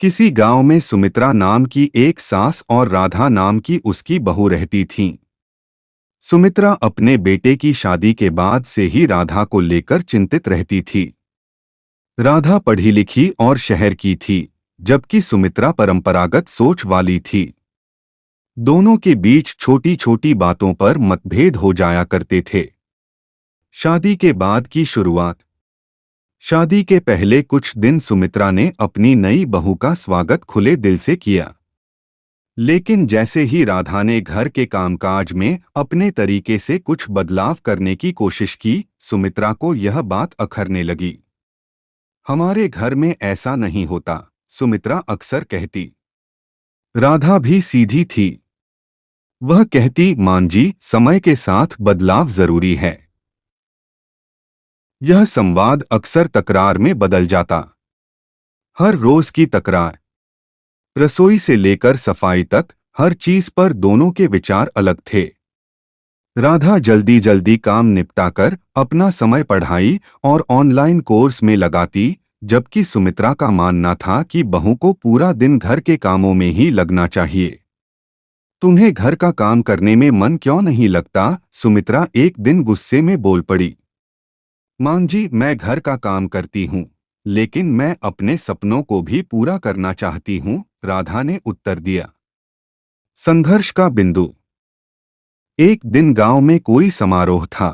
किसी गांव में सुमित्रा नाम की एक सास और राधा नाम की उसकी बहू रहती थीं। सुमित्रा अपने बेटे की शादी के बाद से ही राधा को लेकर चिंतित रहती थी। राधा पढ़ी लिखी और शहर की थी, जबकि सुमित्रा परंपरागत सोच वाली थी। दोनों के बीच छोटी छोटी बातों पर मतभेद हो जाया करते थे। शादी के बाद की शुरुआत। शादी के पहले कुछ दिन सुमित्रा ने अपनी नई बहू का स्वागत खुले दिल से किया। लेकिन जैसे ही राधा ने घर के कामकाज में अपने तरीके से कुछ बदलाव करने की कोशिश की, सुमित्रा को यह बात अखरने लगी। हमारे घर में ऐसा नहीं होता, सुमित्रा अक्सर कहती। राधा भी सीधी थी। वह कहती, मां जी, समय के साथ बदलाव जरूरी है। यह संवाद अक्सर तकरार में बदल जाता। हर रोज की तकरार। रसोई से लेकर सफाई तक हर चीज पर दोनों के विचार अलग थे। राधा जल्दी जल्दी काम निपटाकर अपना समय पढ़ाई और ऑनलाइन कोर्स में लगाती, जबकि सुमित्रा का मानना था कि बहू को पूरा दिन घर के कामों में ही लगना चाहिए। तुम्हें घर का काम करने में मन क्यों नहीं लगता? सुमित्रा एक दिन गुस्से में बोल पड़ी। मां जी, मैं घर का काम करती हूँ, लेकिन मैं अपने सपनों को भी पूरा करना चाहती हूँ, राधा ने उत्तर दिया। संघर्ष का बिंदु। एक दिन गांव में कोई समारोह था।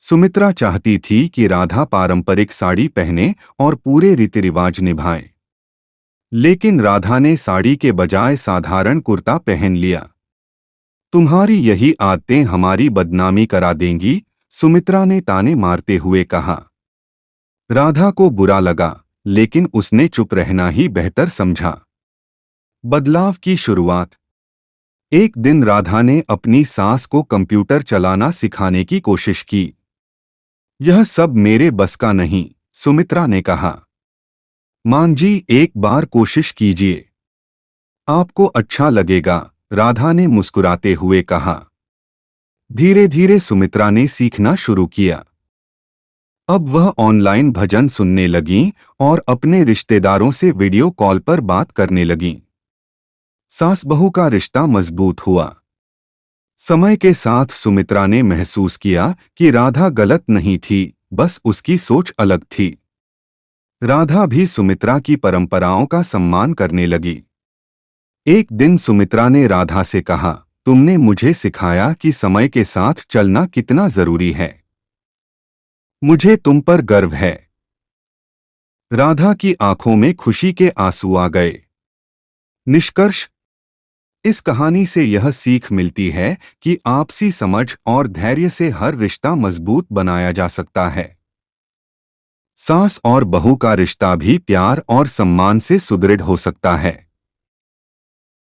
सुमित्रा चाहती थी कि राधा पारंपरिक साड़ी पहने और पूरे रीति रिवाज निभाए, लेकिन राधा ने साड़ी के बजाय साधारण कुर्ता पहन लिया। तुम्हारी यही आदतें हमारी बदनामी करा देंगी, सुमित्रा ने ताने मारते हुए कहा। राधा को बुरा लगा, लेकिन उसने चुप रहना ही बेहतर समझा। बदलाव की शुरुआत। एक दिन राधा ने अपनी सास को कंप्यूटर चलाना सिखाने की कोशिश की। यह सब मेरे बस का नहीं, सुमित्रा ने कहा। मां जी, एक बार कोशिश कीजिए, आपको अच्छा लगेगा, राधा ने मुस्कुराते हुए कहा। धीरे धीरे सुमित्रा ने सीखना शुरू किया। अब वह ऑनलाइन भजन सुनने लगीं और अपने रिश्तेदारों से वीडियो कॉल पर बात करने लगीं। सास बहू का रिश्ता मजबूत हुआ। समय के साथ सुमित्रा ने महसूस किया कि राधा गलत नहीं थी, बस उसकी सोच अलग थी। राधा भी सुमित्रा की परंपराओं का सम्मान करने लगी। एक दिन सुमित्रा ने राधा से कहा, तुमने मुझे सिखाया कि समय के साथ चलना कितना जरूरी है। मुझे तुम पर गर्व है। राधा की आंखों में खुशी के आंसू आ गए। निष्कर्ष। इस कहानी से यह सीख मिलती है कि आपसी समझ और धैर्य से हर रिश्ता मजबूत बनाया जा सकता है। सास और बहू का रिश्ता भी प्यार और सम्मान से सुदृढ़ हो सकता है।